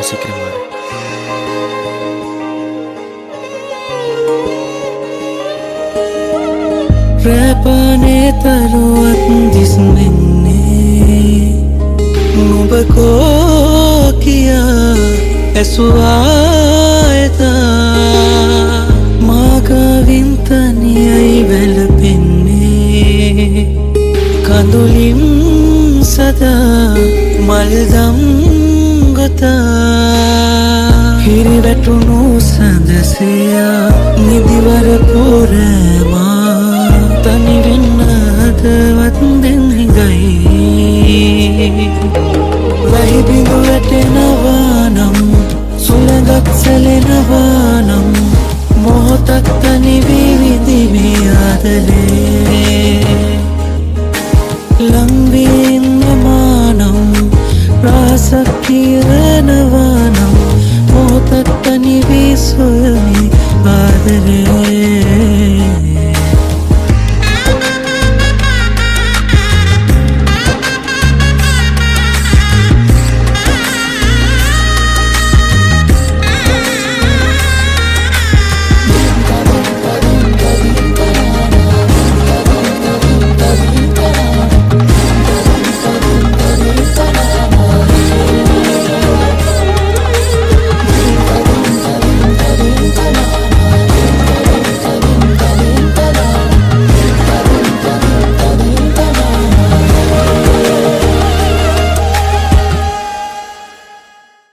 யோசிக்கிறேன் பாரு. රැපනේ තරුවත් දිස්මෙන්නේ නුඹ කෝ කියා ඇසුවායතා මාගවින්තනියයි වැළපෙන්නේ කඳුලින් සදා මල්දම් ගොතා හිරිවැටුණු සඳසයා නිදිවර පෝරෑමා තනි වෙන්න හදවත් දැන් හිඟයි වැහි බිඳු වැටෙනවා නම් සුළඟක් සැලෙනවා නම් මොහොතක් තනි වී විඳිමේ ආදරේ ලං වී ඉන්නවා නම් රාසක් කියලා